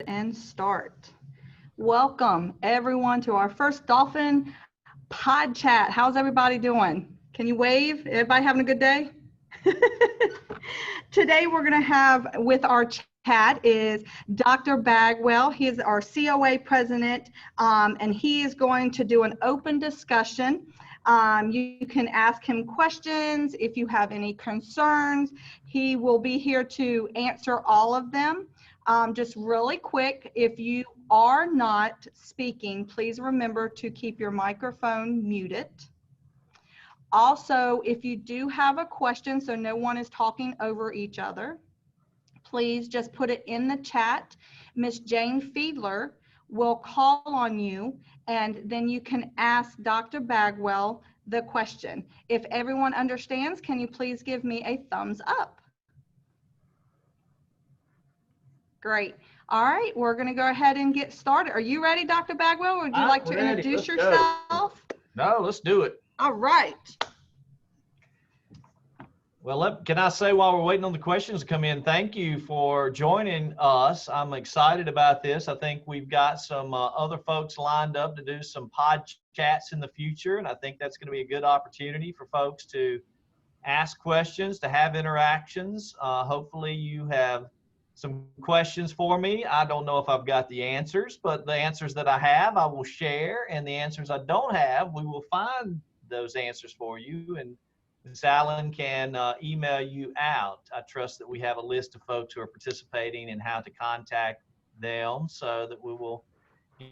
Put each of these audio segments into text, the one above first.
and start. Welcome everyone to our first Dolphin Podchat. How's everybody doing? Can you wave? Everybody having a good day? Today we're going to have with our chat is Dr. Bagwell. He is our COA President, and he is going to do an open discussion. You can ask him questions if you have any concerns. He will be here to answer all of them. Just really quick, if you are not speaking, please remember to keep your microphone muted. Also, if you do have a question, so no one is talking over each other, please just put it in the chat. Miss Jane Fiedler will call on you, and then you can ask Dr. Bagwell the question. If everyone understands, can you please give me a thumbs up? Great. All right, we're going to go ahead and get started. Are you ready, Dr. Bagwell? Or would you like to introduce yourself? No, let's do it. All right. Well, can I say while we're waiting on the questions to come in, thank you for joining us. I'm excited about this. I think we've got some other folks lined up to do some pod chats in the future, and I think that's going to be a good opportunity for folks to ask questions, to have interactions. Hopefully you have some questions for me. I don't know if I've got the answers, but the answers that I have, I will share, and the answers I don't have, we will find those answers for you, and Ms. Allen can email you out. I trust that we have a list of folks who are participating and how to contact them so that we will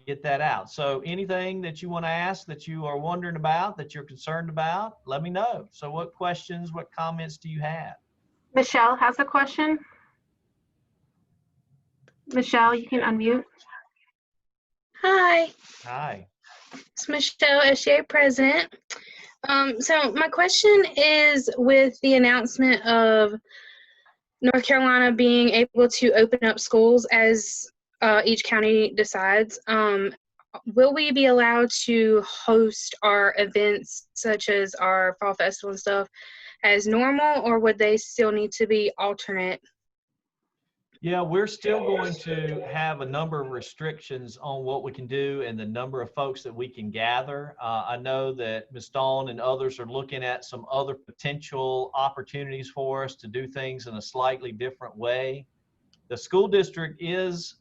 get that out. So anything that you want to ask, that you are wondering about, that you're concerned about, let me know. So what questions, what comments do you have? Michelle has a question. Michelle, you can unmute. Hi. Hi. It's Michelle, SGA President. So my question is, with the announcement of North Carolina being able to open up schools as each county decides, will we be allowed to host our events such as our fall festival and stuff as normal, or would they still need to be alternate? Yeah, we're still going to have a number of restrictions on what we can do and the number of folks that we can gather. I know that Ms. Dawn and others are looking at some other potential opportunities for us to do things in a slightly different way. The school district is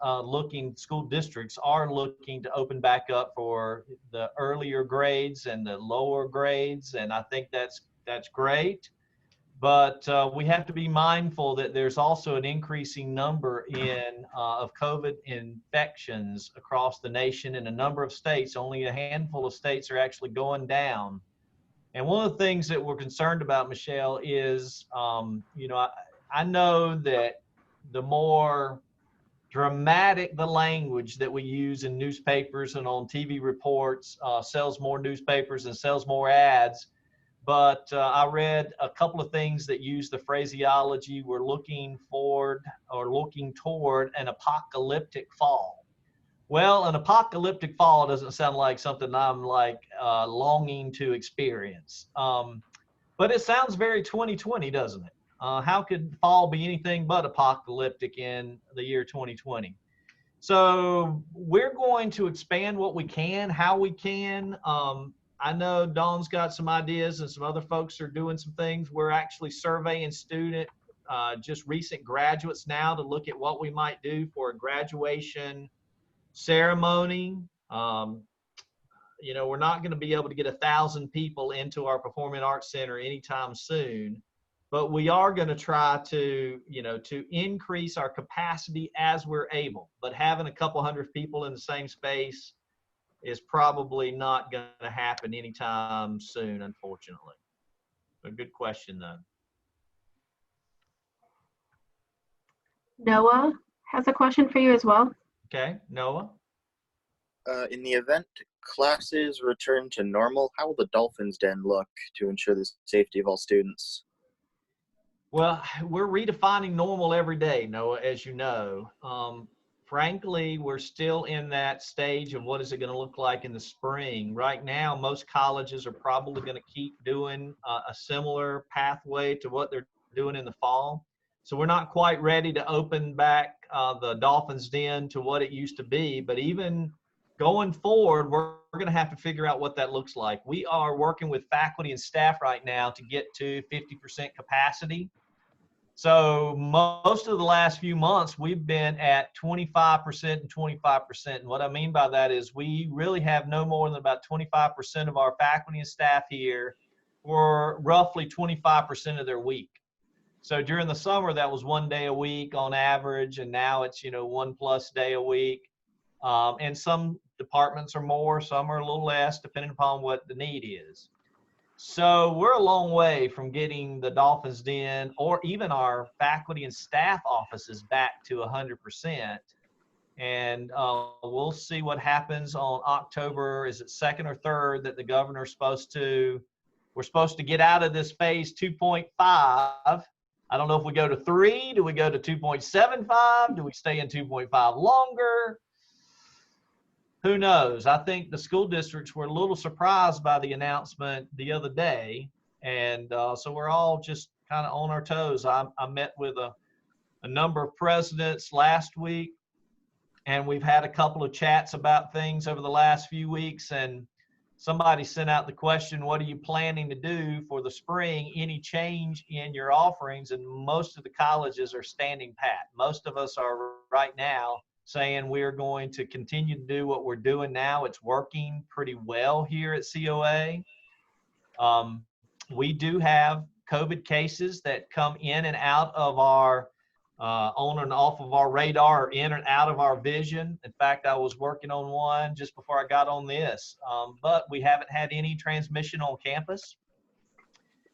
school districts are looking to open back up for the earlier grades and the lower grades, and I think that's great. But we have to be mindful that there's also an increasing number of COVID infections across the nation in a number of states. Only a handful of states are actually going down. And one of the things that we're concerned about, Michelle, is, I know that the more dramatic the language that we use in newspapers and on TV reports sells more newspapers and sells more ads. But I read a couple of things that use the phraseology, we're looking toward an apocalyptic fall. Well, an apocalyptic fall doesn't sound like something I'm longing to experience. But it sounds very 2020, doesn't it? How could fall be anything but apocalyptic in the year 2020? So we're going to expand what we can, how we can. I know Dawn's got some ideas and some other folks are doing some things. We're actually surveying just recent graduates now to look at what we might do for a graduation ceremony. We're not going to be able to get 1,000 people into our Performing Arts Center anytime soon, but we are going to try to increase our capacity as we're able. But having a couple hundred people in the same space is probably not going to happen anytime soon, unfortunately. A good question, though. Noah has a question for you as well. Okay, Noah? In the event classes return to normal, how will the Dolphins Den look to ensure the safety of all students? Well, we're redefining normal every day, Noah, as you know. Frankly, we're still in that stage of what is it going to look like in the spring. Right now, most colleges are probably going to keep doing a similar pathway to what they're doing in the fall. So we're not quite ready to open back the Dolphin's Den to what it used to be, but even going forward, we're going to have to figure out what that looks like. We are working with faculty and staff right now to get to 50% capacity. So most of the last few months, we've been at 25% and 25%. And what I mean by that is we really have no more than about 25% of our faculty and staff here for roughly 25% of their week. So during the summer, that was 1 day a week on average, and now it's, 1+ day a week. And some departments are more, some are a little less, depending upon what the need is. So we're a long way from getting the Dolphin's Den or even our faculty and staff offices back to 100%. And we'll see what happens on October, is it 2nd or 3rd, that the governor's we're supposed to get out of this phase 2.5. I don't know if we go to 3, do we go to 2.75? Do we stay in 2.5 longer? Who knows? I think the school districts were a little surprised by the announcement the other day. And so we're all just kind of on our toes. I met with a number of presidents last week, and we've had a couple of chats about things over the last few weeks. And somebody sent out the question, what are you planning to do for the spring? Any change in your offerings? And most of the colleges are standing pat. Most of us are right now saying we're going to continue to do what we're doing now. It's working pretty well here at COA. We do have COVID cases that come in and out of our, on and off of our radar, or in and out of our vision. In fact, I was working on one just before I got on this, but we haven't had any transmission on campus.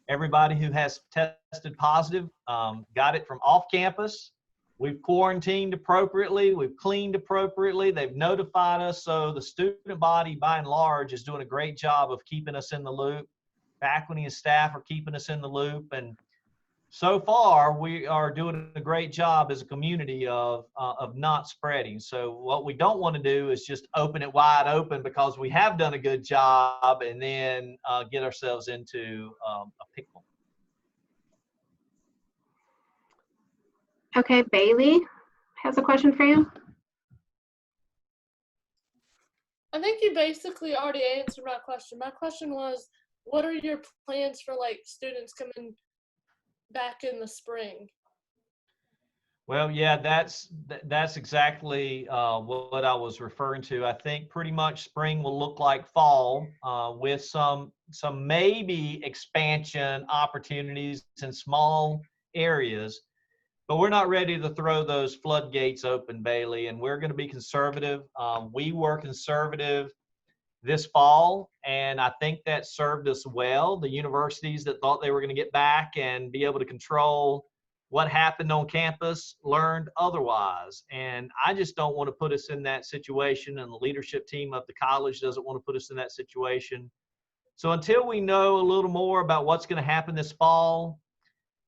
Everybody who has tested positive got it from off campus. We've quarantined appropriately. We've cleaned appropriately. They've notified us. So the student body, by and large, is doing a great job of keeping us in the loop. Faculty and staff are keeping us in the loop. And so far, we are doing a great job as a community of not spreading. So what we don't want to do is just open it wide open because we have done a good job and then get ourselves into a pickle. Okay, Bailey has a question for you. I think you basically already answered my question. My question was, what are your plans for students coming back in the spring? Well, yeah, that's exactly what I was referring to. I think pretty much spring will look like fall with some maybe expansion opportunities in small areas. But we're not ready to throw those floodgates open, Bailey, and we're going to be conservative. We were conservative this fall, and I think that served us well. The universities that thought they were going to get back and be able to control what happened on campus learned otherwise. And I just don't want to put us in that situation, and the leadership team of the college doesn't want to put us in that situation. So until we know a little more about what's going to happen this fall,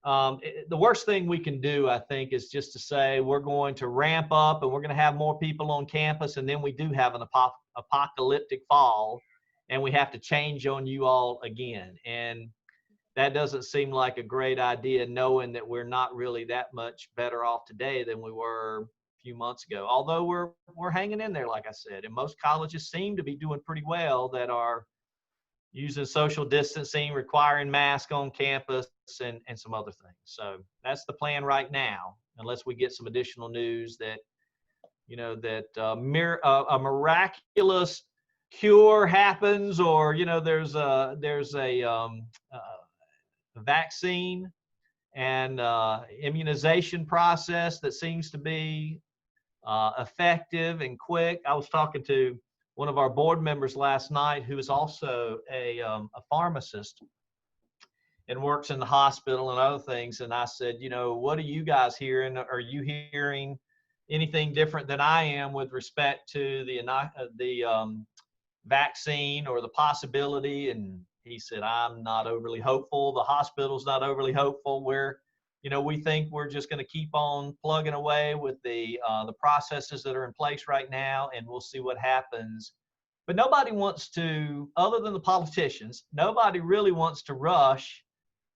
the worst thing we can do, I think, is just to say we're going to ramp up and we're going to have more people on campus, and then we do have an apocalyptic fall and we have to change on you all again. And that doesn't seem like a great idea, knowing that we're not really that much better off today than we were a few months ago. Although we're hanging in there, like I said, and most colleges seem to be doing pretty well that are using social distancing, requiring masks on campus, and some other things. So that's the plan right now, unless we get some additional news that, a miraculous cure happens, or, there's a vaccine and immunization process that seems to be effective and quick. I was talking to one of our board members last night who is also a pharmacist and works in the hospital and other things. And I said, what are you guys hearing? Are you hearing anything different than I am with respect to the vaccine or the possibility? And he said, I'm not overly hopeful. The hospital's not overly hopeful. We think we're just going to keep on plugging away with the processes that are in place right now, and we'll see what happens. But nobody wants to, other than the politicians, nobody really wants to rush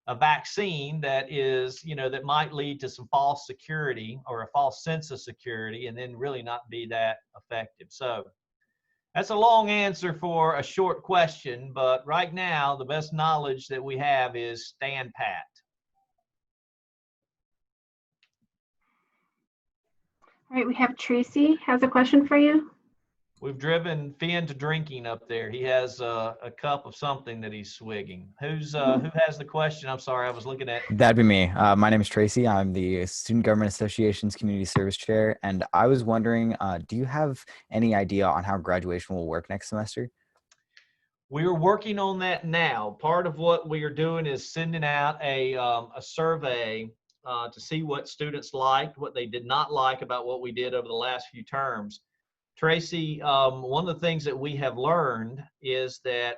a vaccine that is, that might lead to some false security or a false sense of security and then really not be that effective. So that's a long answer for a short question, but right now the best knowledge that we have is stand pat. All right, we have Tracy has a question for you. We've driven Finn to drinking up there. He has a cup of something that he's swigging. Who has the question? I'm sorry, I was looking at. That'd be me. My name is Tracy. I'm the Student Government Association's Community Service Chair, and I was wondering, do you have any idea on how graduation will work next semester? We're working on that now. Part of what we are doing is sending out a survey to see what students liked, what they did not like about what we did over the last few terms. Tracy, one of the things that we have learned is that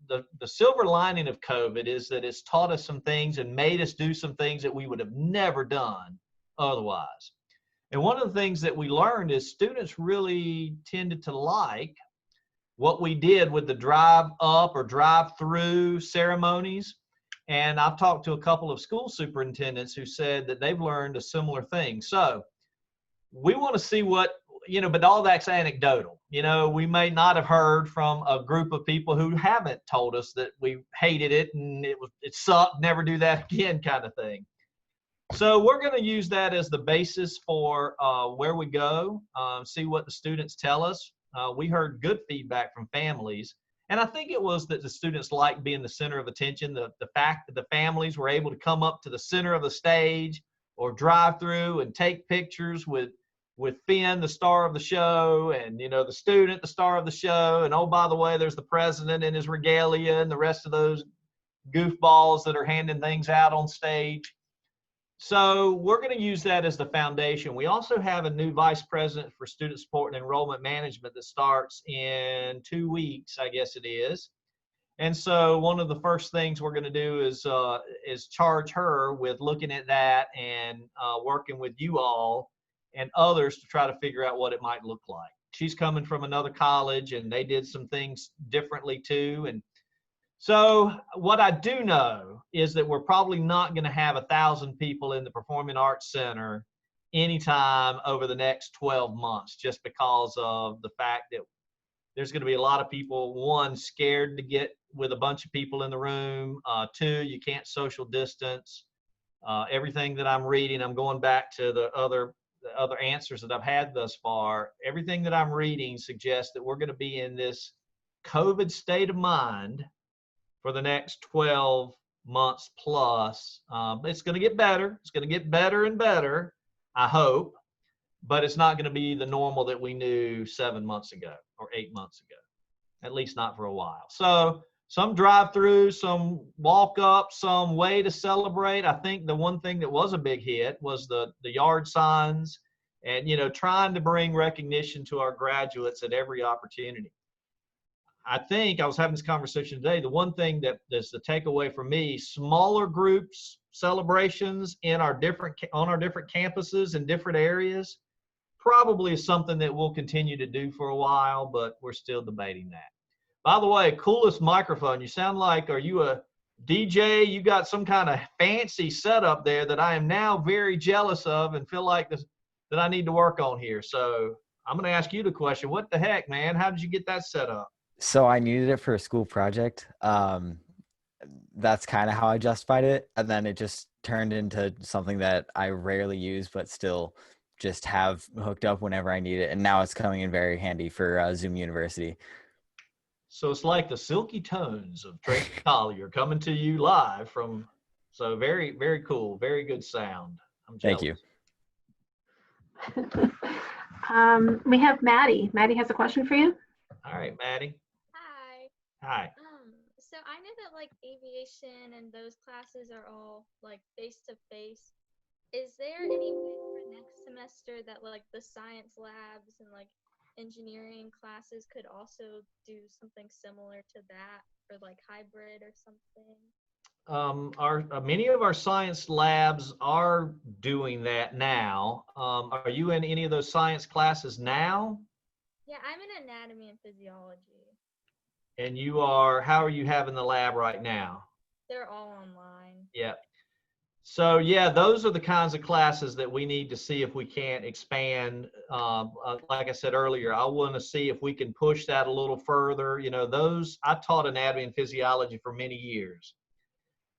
the silver lining of COVID is that it's taught us some things and made us do some things that we would have never done otherwise. And one of the things that we learned is students really tended to like what we did with the drive up or drive through ceremonies. And I've talked to a couple of school superintendents who said that they've learned a similar thing. So we want to see what, but all that's anecdotal. We may not have heard from a group of people who haven't told us that we hated it and it sucked, never do that again kind of thing. So we're going to use that as the basis for where we go, see what the students tell us. We heard good feedback from families. And I think it was that the students liked being the center of attention, the fact that the families were able to come up to the center of the stage or drive through and take pictures with Finn, the star of the show, and, the student, the star of the show. And, oh, by the way, there's the president in his regalia and the rest of those goofballs that are handing things out on stage. So we're going to use that as the foundation. We also have a new vice president for student support and enrollment management that starts in 2 weeks, I guess it is. And so one of the first things we're going to do is charge her with looking at that and working with you all and others to try to figure out what it might look like. She's coming from another college and they did some things differently too. And so what I do know is that we're probably not going to have 1,000 people in the Performing Arts Center anytime over the next 12 months, just because of the fact that there's going to be a lot of people, one, scared to get with a bunch of people in the room. Two, you can't social distance. Everything that I'm reading, I'm going back to the other answers that I've had thus far. Everything that I'm reading suggests that we're going to be in this COVID state of mind for the next 12 months plus. It's going to get better. It's going to get better and better, I hope, but it's not going to be the normal that we knew 7 months ago or 8 months ago, at least not for a while. So some drive through, some walk up, some way to celebrate. I think the one thing that was a big hit was the yard signs and, trying to bring recognition to our graduates at every opportunity. I think I was having this conversation today. The one thing that is the takeaway for me, smaller groups, celebrations on our different campuses and different areas, probably is something that we'll continue to do for a while, but we're still debating that. By the way, coolest microphone. You sound like, are you a DJ? You got some kind of fancy setup there that I am now very jealous of and feel like that I need to work on here. So I'm going to ask you the question. What the heck, man? How did you get that set up? So I needed it for a school project. That's kind of how I justified it. And then it just turned into something that I rarely use, but still just have hooked up whenever I need it. And now it's coming in very handy for Zoom University. So it's like the silky tones of Tracy Collier coming to you live from, so very, very cool. Very good sound. I'm jealous. Thank you. We have Maddie. Maddie has a question for you. All right, Maddie. Hi. Hi. So I know that like aviation and those classes are all like face to face. Is there any way for next semester that like the science labs and like engineering classes could also do something similar to that, or like hybrid or something? Many of our science labs are doing that now. Are you in any of those science classes now? Yeah, I'm in anatomy and physiology. And you are, how are you having the lab right now? they're all online. Yeah. So yeah, those are the kinds of classes that we need to see if we can't expand. Like I said earlier, I want to see if we can push that a little further. You know, those, I taught anatomy and physiology for many years.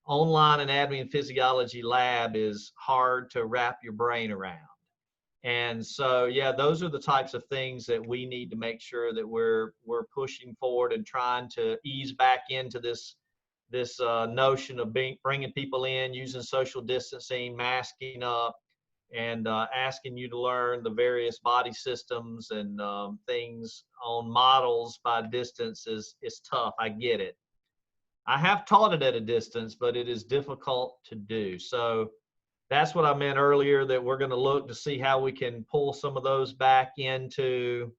Online anatomy and physiology lab is hard to wrap your brain around. And so, yeah, those are the types of things that we need to make sure that we're pushing forward and trying to ease back into this notion of bringing people in, using social distancing, masking up, and asking you to learn the various body systems and things on models by distance is tough. I get it. I have taught it at a distance, but it is difficult to do. So that's what I meant earlier, that we're going to look to see how we can pull some of those back into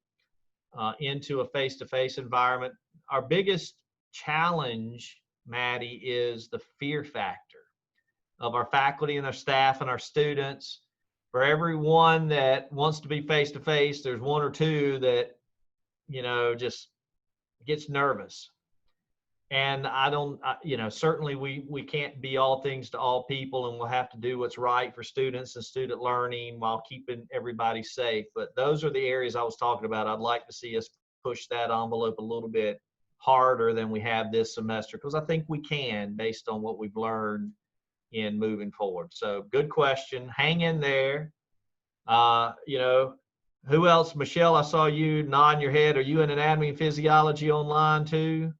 a face-to-face environment. Our biggest challenge, Maddie, is the fear factor of our faculty and our staff and our students. For everyone that wants to be face-to-face, there's one or two that, you know, just gets nervous. And certainly we can't be all things to all people, and we'll have to do what's right for students and student learning while keeping everybody safe. But those are the areas I was talking about. I'd like to see us push that envelope a little bit harder than we have this semester, because I think we can, based on what we've learned in moving forward. So good question. Hang in there. Who else? Michelle, I saw you nodding your head. Are you in anatomy and physiology online too?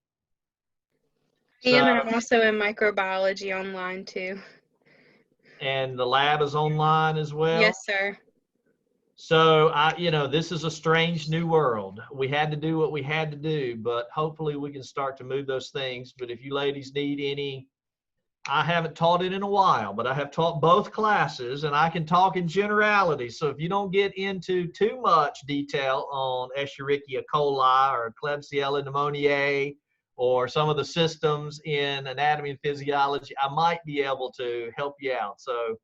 I am, and I'm also in microbiology online too. And the lab is online as well? Yes, sir. So, this is a strange new world. We had to do what we had to do, but hopefully we can start to move those things. But if you ladies need any, I haven't taught it in a while, but I have taught both classes, and I can talk in generality. So if you don't get into too much detail on Escherichia coli or Klebsiella pneumoniae, or some of the systems in anatomy and physiology, I might be able to help you out. So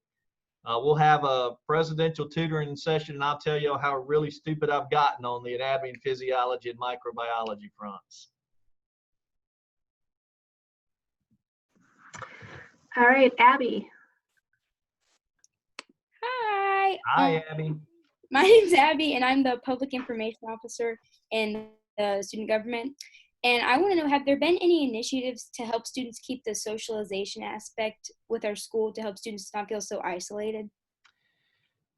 we'll have a presidential tutoring session, and I'll tell you how really stupid I've gotten on the anatomy and physiology and microbiology fronts. All right, Abby. Hi. Hi, Abby. My name's Abby, and I'm the Public Information Officer in the student government. And I want to know, have there been any initiatives to help students keep the socialization aspect with our school to help students not feel so isolated?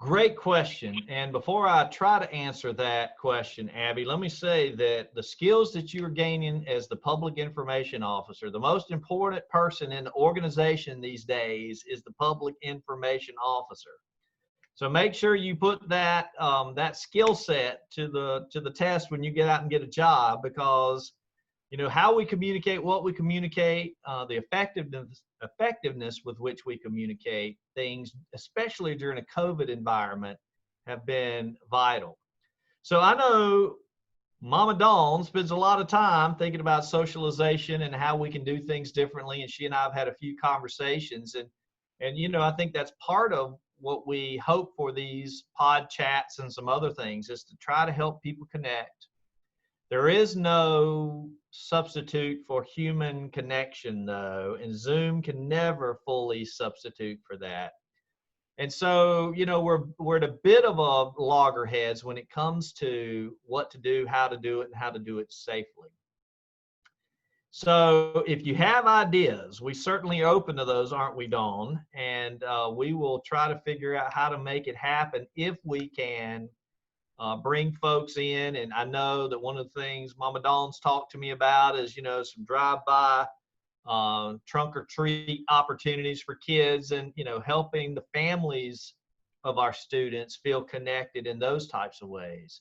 Great question. And before I try to answer that question, Abby, let me say that the skills that you're gaining as the public information officer, the most important person in the organization these days is the public information officer. So make sure you put that skill set to the test when you get out and get a job, because how we communicate, what we communicate, the effectiveness with which we communicate things, especially during a COVID environment, have been vital. So I know Mama Dawn spends a lot of time thinking about socialization and how we can do things differently, and she and I have had a few conversations, and I think that's part of what we hope for these pod chats and some other things, is to try to help people connect. There is no substitute for human connection, though, and Zoom can never fully substitute for that. And so, we're at a bit of a loggerheads when it comes to what to do, how to do it, and how to do it safely. So if you have ideas, we certainly are open to those, aren't we, Dawn? And we will try to figure out how to make it happen if we can bring folks in. And I know that one of the things Mama Dawn's talked to me about is, some drive-by trunk or treat opportunities for kids, and, helping the families of our students feel connected in those types of ways.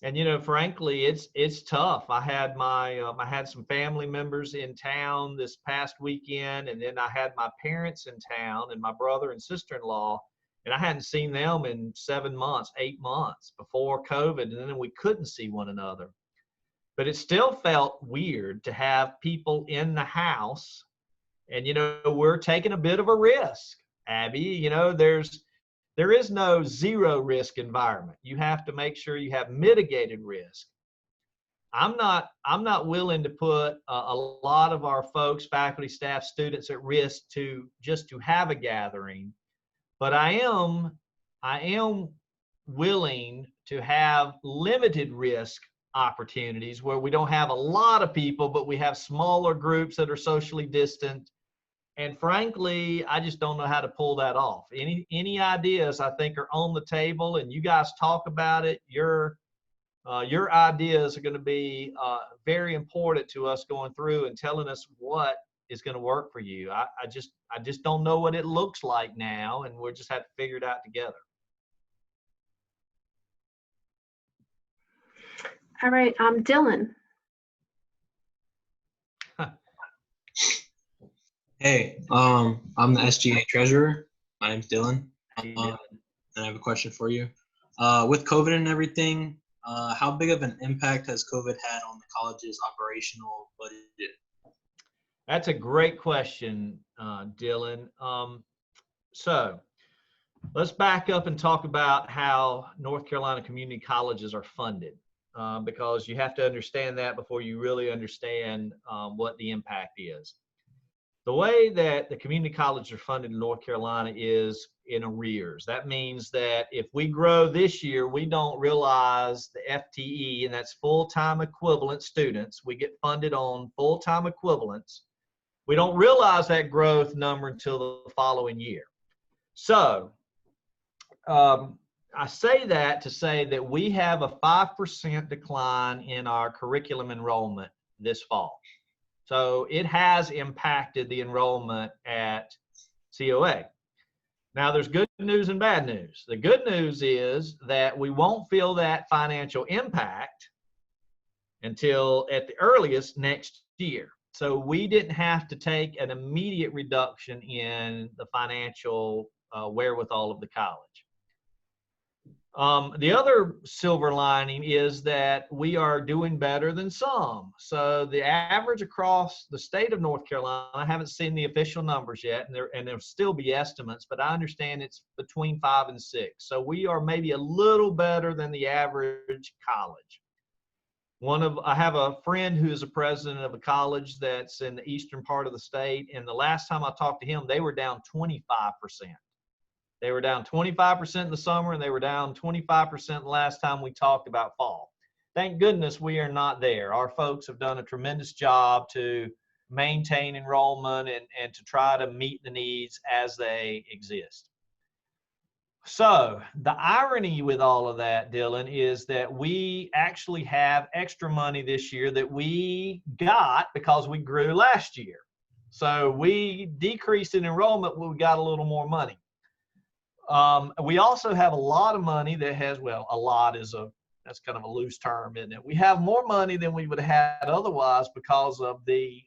And, frankly, it's tough. I had I had some family members in town this past weekend, and then I had my parents in town and my brother and sister-in-law, and I hadn't seen them in 7 months, 8 months before COVID, and then we couldn't see one another. But it still felt weird to have people in the house, and, we're taking a bit of a risk, Abby. There is no zero risk environment. You have to make sure you have mitigated risk. I'm not willing to put a lot of our folks, faculty, staff, students at risk to have a gathering, but I am willing to have limited risk opportunities where we don't have a lot of people, but we have smaller groups that are socially distant. And frankly, I just don't know how to pull that off. Any ideas I think are on the table, and you guys talk about it. Your ideas are going to be very important to us going through and telling us what is going to work for you. I just don't know what it looks like now, and we'll just have to figure it out together. All right, Dylan. Hey, I'm the SGA treasurer. My name's Dylan, and I have a question for you. With COVID and everything, how big of an impact has COVID had on the college's operational budget? That's a great question, Dylan. So let's back up and talk about how North Carolina community colleges are funded, because you have to understand that before you really understand what the impact is. The way that the community colleges are funded in North Carolina is in arrears. That means that if we grow this year, we don't realize the FTE, and that's full-time equivalent students. We get funded on full-time equivalents. We don't realize that growth number until the following year. So I say that to say that we have a 5% decline in our curriculum enrollment this fall. So it has impacted the enrollment at COA. Now there's good news and bad news. The good news is that we won't feel that financial impact until at the earliest next year. So we didn't have to take an immediate reduction in the financial wherewithal of the college. The other silver lining is that we are doing better than some. So the average across the state of North Carolina, I haven't seen the official numbers yet, and there'll still be estimates, but I understand it's between 5 and 6. So we are maybe a little better than the average college. I have a friend who is a president of a college that's in the eastern part of the state, and the last time I talked to him, they were down 25%. They were down 25% in the summer, and they were down 25% the last time we talked about fall. Thank goodness we are not there. Our folks have done a tremendous job to maintain enrollment and to try to meet the needs as they exist. So the irony with all of that, Dylan, is that we actually have extra money this year that we got because we grew last year. So we decreased in enrollment, but we got a little more money. We also have a lot of money that has, well, a lot is that's kind of a loose term, isn't it? We have more money than we would have had otherwise because of the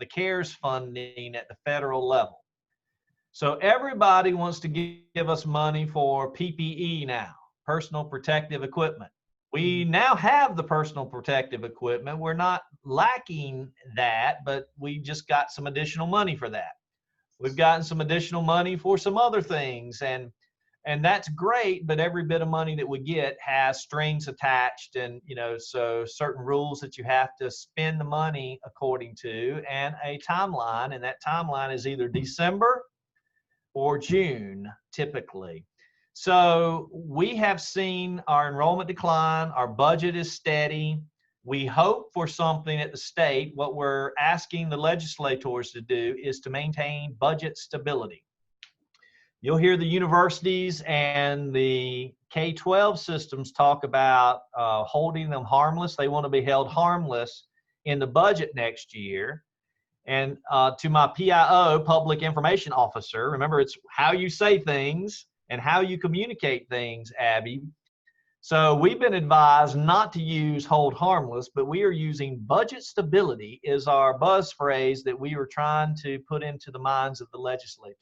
CARES funding at the federal level. So everybody wants to give us money for PPE now, personal protective equipment. We now have the personal protective equipment. We're not lacking that, but we just got some additional money for that. We've gotten some additional money for some other things, and that's great, but every bit of money that we get has strings attached, and so certain rules that you have to spend the money according to, and a timeline, and that timeline is either December or June typically. So we have seen our enrollment decline, our budget is steady. We hope for something at the state. What we're asking the legislators to do is to maintain budget stability. You'll hear the universities and the K-12 systems talk about holding them harmless. They want to be held harmless in the budget next year. And to my PIO, Public Information Officer, remember it's how you say things and how you communicate things, Abby. So we've been advised not to use hold harmless, but we are using budget stability is our buzz phrase that we were trying to put into the minds of the legislators.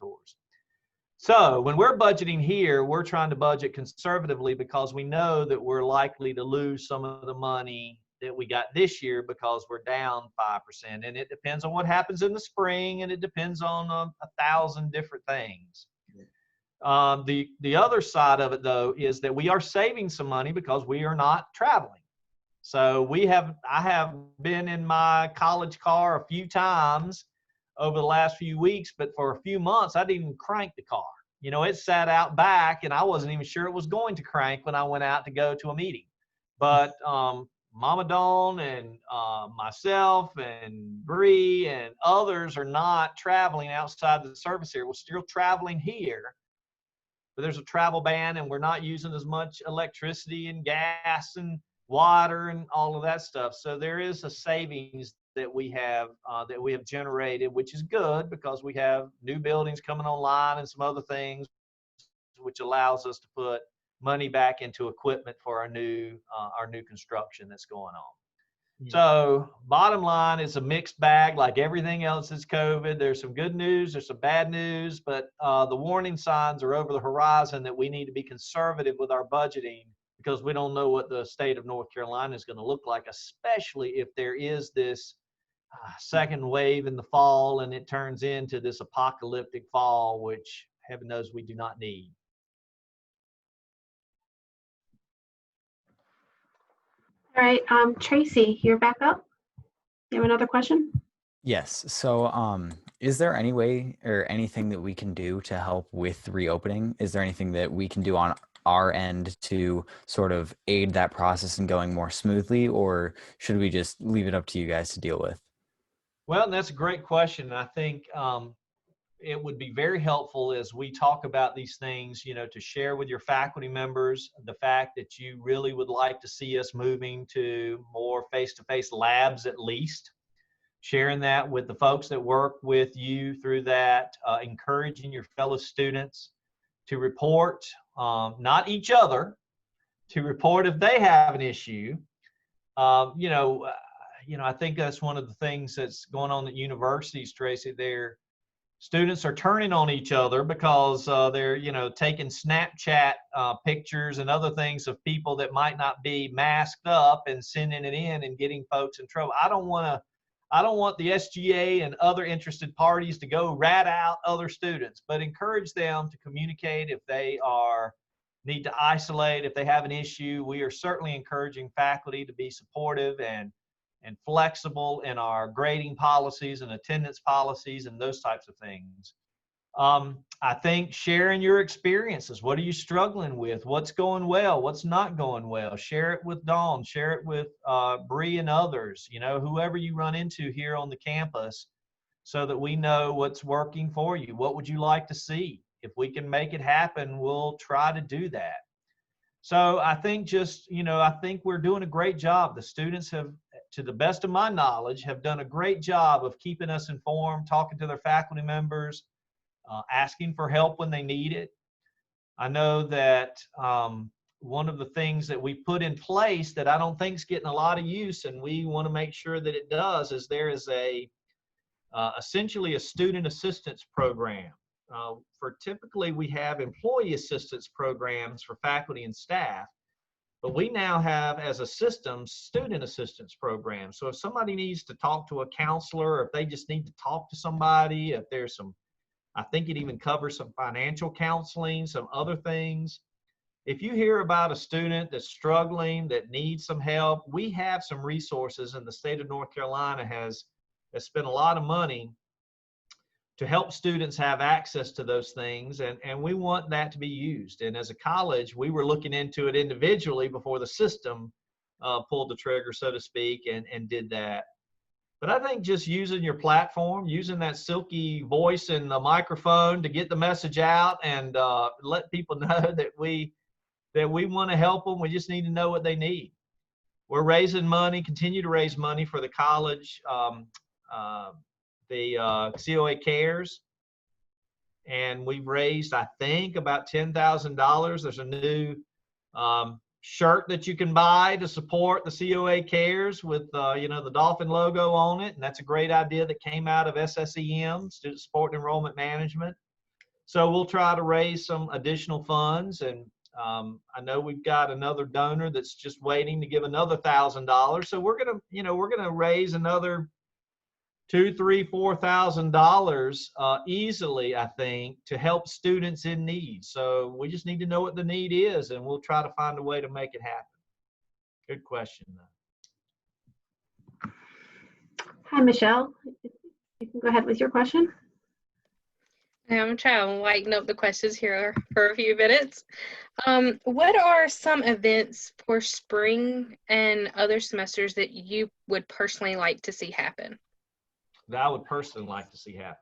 So when we're budgeting here, we're trying to budget conservatively because we know that we're likely to lose some of the money that we got this year because we're down 5%. And it depends on what happens in the spring, and it depends on 1,000 different things. The other side of it, though, is that we are saving some money because we are not traveling. So I have been in my college car a few times over the last few weeks, but for a few months, I didn't even crank the car. You know, it sat out back and I wasn't even sure it was going to crank when I went out to go to a meeting. But Mama Dawn and myself and Bree and others are not traveling outside the service area. We're still traveling here, but there's a travel ban and we're not using as much electricity and gas and water and all of that stuff. So there is a savings that we have generated, which is good because we have new buildings coming online and some other things, which allows us to put money back into equipment for our new construction that's going on. So bottom line, it's a mixed bag like everything else is COVID. There's some good news, there's some bad news, but the warning signs are over the horizon that we need to be conservative with our budgeting because we don't know what the state of North Carolina is going to look like, especially if there is this second wave in the fall and it turns into this apocalyptic fall, which heaven knows we do not need. All right, Tracy, you're back up. You have another question? Yes. So, is there any way or anything that we can do to help with reopening? Is there anything that we can do on our end to sort of aid that process and going more smoothly, or should we just leave it up to you guys to deal with? Well, that's a great question. I think it would be very helpful as we talk about these things, you know, to share with your faculty members the fact that you really would like to see us moving to more face-to-face labs at least. Sharing that with the folks that work with you through that, encouraging your fellow students to report, not each other, to report if they have an issue. I think that's one of the things that's going on at universities, Tracy. Their students are turning on each other because they're, taking Snapchat pictures and other things of people that might not be masked up and sending it in and getting folks in trouble. I don't want the SGA and other interested parties to go rat out other students, but encourage them to communicate if they need to isolate, if they have an issue. We are certainly encouraging faculty to be supportive and flexible in our grading policies and attendance policies and those types of things. I think sharing your experiences. What are you struggling with? What's going well? What's not going well? Share it with Dawn. Share it with Bree and others, whoever you run into here on the campus, so that we know what's working for you. What would you like to see? If we can make it happen, we'll try to do that. So I think I think we're doing a great job. The students have, to the best of my knowledge, have done a great job of keeping us informed, talking to their faculty members, asking for help when they need it. I know that one of the things that we put in place that I don't think is getting a lot of use, and we want to make sure that it does, is there is essentially a student assistance program. Typically we have employee assistance programs for faculty and staff, but we now have, as a system, student assistance programs. So if somebody needs to talk to a counselor, or if they just need to talk to somebody, if there's I think it even covers some financial counseling, some other things. If you hear about a student that's struggling, that needs some help, we have some resources, and the state of North Carolina has spent a lot of money to help students have access to those things, and we want that to be used. And as a college, we were looking into it individually before the system pulled the trigger, so to speak, and did that. But I think just using your platform, using that silky voice and the microphone to get the message out and let people know that we want to help them. We just need to know what they need. We're raising money, continue to raise money for the college, the COA Cares, and we've raised, I think, about $10,000. There's a new shirt that you can buy to support the COA Cares with the Dolphin logo on it, and that's a great idea that came out of SSEM, Student Support and Enrollment Management. So we'll try to raise some additional funds, and I know we've got another donor that's just waiting to give another $1,000. So we're gonna raise another $2,000, $3,000, $4,000 easily, I think, to help students in need. So we just need to know what the need is, and we'll try to find a way to make it happen. Good question, though. Hi, Michelle. You can go ahead with your question. I'm trying to lighten up the questions here for a few minutes. What are some events for spring and other semesters that you would personally like to see happen? That I would personally like to see happen.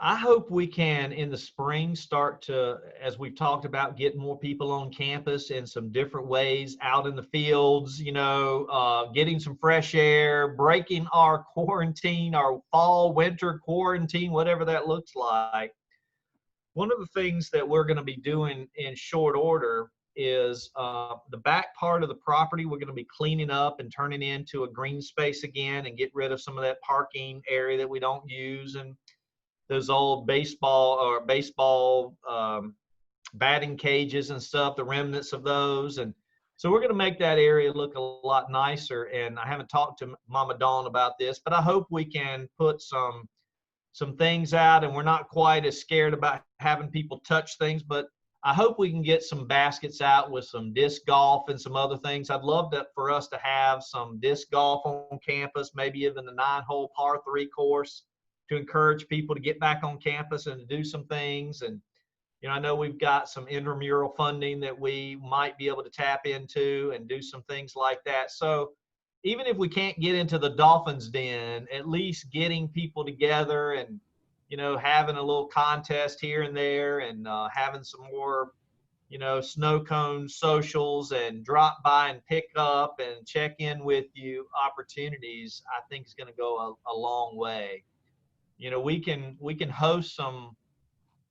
I hope we can, in the spring, start to, as we've talked about, get more people on campus in some different ways, out in the fields, you know, getting some fresh air, breaking our quarantine, our fall, winter quarantine, whatever that looks like. One of the things that we're going to be doing in short order is the back part of the property we're going to be cleaning up and turning into a green space again and get rid of some of that parking area that we don't use, and those old baseball batting cages and stuff, the remnants of those. And so we're going to make that area look a lot nicer. And I haven't talked to Mama Dawn about this, but I hope we can put some things out, and we're not quite as scared about having people touch things, but I hope we can get some baskets out with some disc golf and some other things. I'd love for us to have some disc golf on campus, maybe even the 9-hole par 3 course, to encourage people to get back on campus and to do some things. And, you know, I know we've got some intramural funding that we might be able to tap into and do some things like that. So even if we can't get into the Dolphins Den, at least getting people together and, you know, having a little contest here and there, and having some more, you know, snow cone socials and drop by and pick up and check in with you opportunities, I think is going to go a long way. You know, we can host some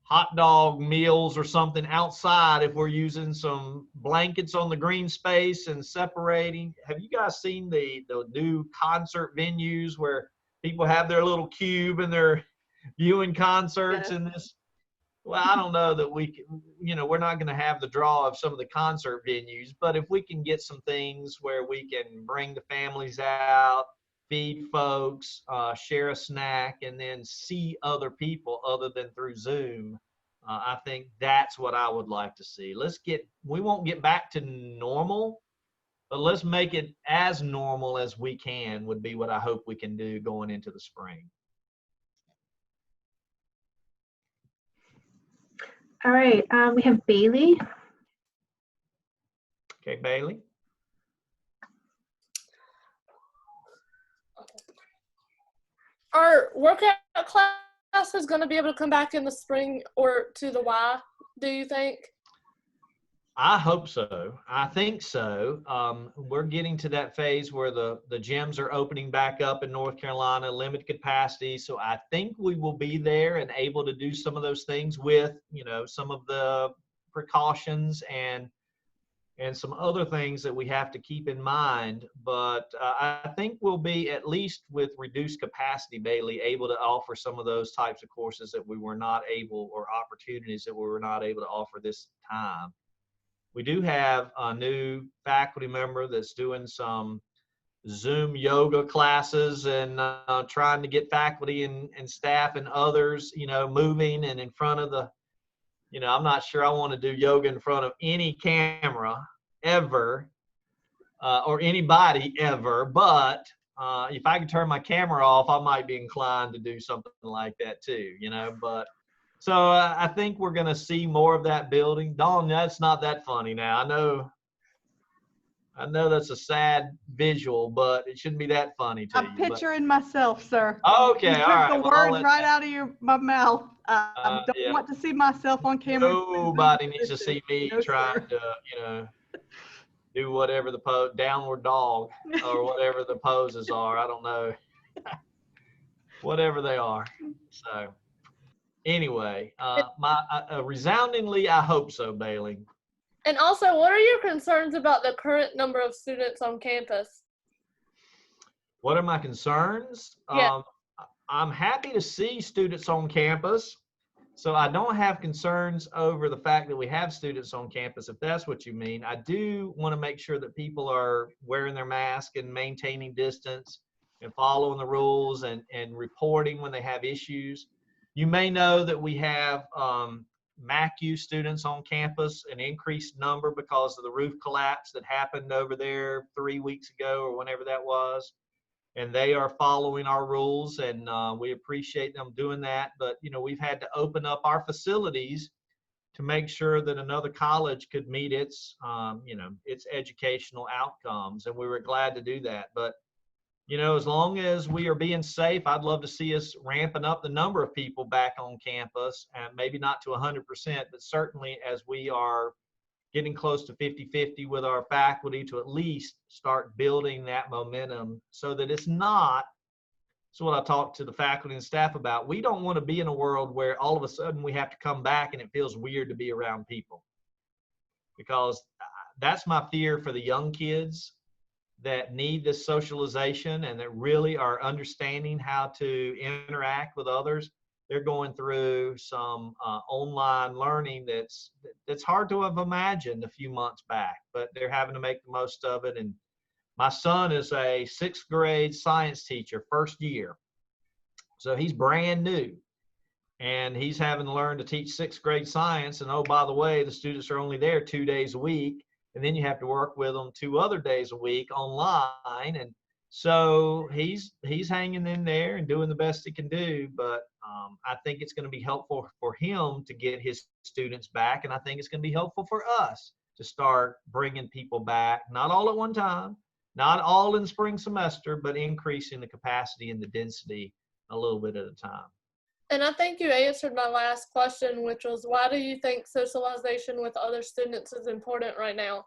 hot dog meals or something outside if we're using some blankets on the green space and separating. Have you guys seen the new concert venues where people have their little cube and they're viewing concerts in this? Well, I don't know that we can, you know, we're not going to have the draw of some of the concert venues, but if we can get some things where we can bring the families out, feed folks, share a snack, and then see other people other than through Zoom, I think that's what I would like to see. We won't get back to normal, but let's make it as normal as we can would be what I hope we can do going into the spring. All right, we have Bailey. Okay, Bailey. Are workout classes going to be able to come back in the spring or to the Y, do you think? I hope so. I think so. We're getting to that phase where the gyms are opening back up in North Carolina, limited capacity. So I think we will be there and able to do some of those things with, you know, some of the precautions and some other things that we have to keep in mind. But I think we'll be, at least with reduced capacity, Bailey, able to offer some of those types of courses that we were not able, or opportunities that we were not able to offer this time. We do have a new faculty member that's doing some Zoom yoga classes and trying to get faculty and staff and others, you know, moving and in front of the, you know, I'm not sure I want to do yoga in front of any camera ever, or anybody ever, but if I can turn my camera off, I might be inclined to do something like that too, you know. But so I think we're going to see more of that building. Dawn, that's not that funny now. I know that's a sad visual, but it shouldn't be that funny to you. I'm picturing myself, sir. Okay, You all right. took the words right out of my mouth. Don't yeah. want to see myself on camera. Nobody needs to see me No, trying sir. to, you know, do whatever the pose, downward dog, or whatever the poses are. I don't know. Whatever they are. So anyway, resoundingly, I hope so, Bailey. And also, what are your concerns about the current number of students on campus? What are my concerns? Yeah. I'm happy to see students on campus. So I don't have concerns over the fact that we have students on campus, if that's what you mean. I do want to make sure that people are wearing their mask and maintaining distance and following the rules and reporting when they have issues. You may know that we have MACU students on campus, an increased number because of the roof collapse that happened over there 3 weeks ago or whenever that was. and they are following our rules, and we appreciate them doing that. But, we've had to open up our facilities to make sure that another college could meet its, its educational outcomes, and we were glad to do that. But, as long as we are being safe, I'd love to see us ramping up the number of people back on campus, and maybe not to 100%, but certainly as we are getting close to 50-50 with our faculty, to at least start building that momentum so that it's not. So what I talked to the faculty and staff about, we don't want to be in a world where all of a sudden we have to come back and it feels weird to be around people, because that's my fear for the young kids that need this socialization and that really are understanding how to interact with others. They're going through some online learning that's hard to have imagined a few months back, but they're having to make the most of it. And my son is a 6th grade science teacher, first year. So he's brand new, and he's having to learn to teach 6th grade science. And oh, by the way, the students are only there 2 days a week, and then you have to work with them 2 other days a week online. And so he's hanging in there and doing the best he can do. But I think it's going to be helpful for him to get his students back, and I think it's going to be helpful for us to start bringing people back, not all at one time, not all in spring semester, but increasing the capacity and the density a little bit at a time. And I think you answered my last question, which was, why do you think socialization with other students is important right now?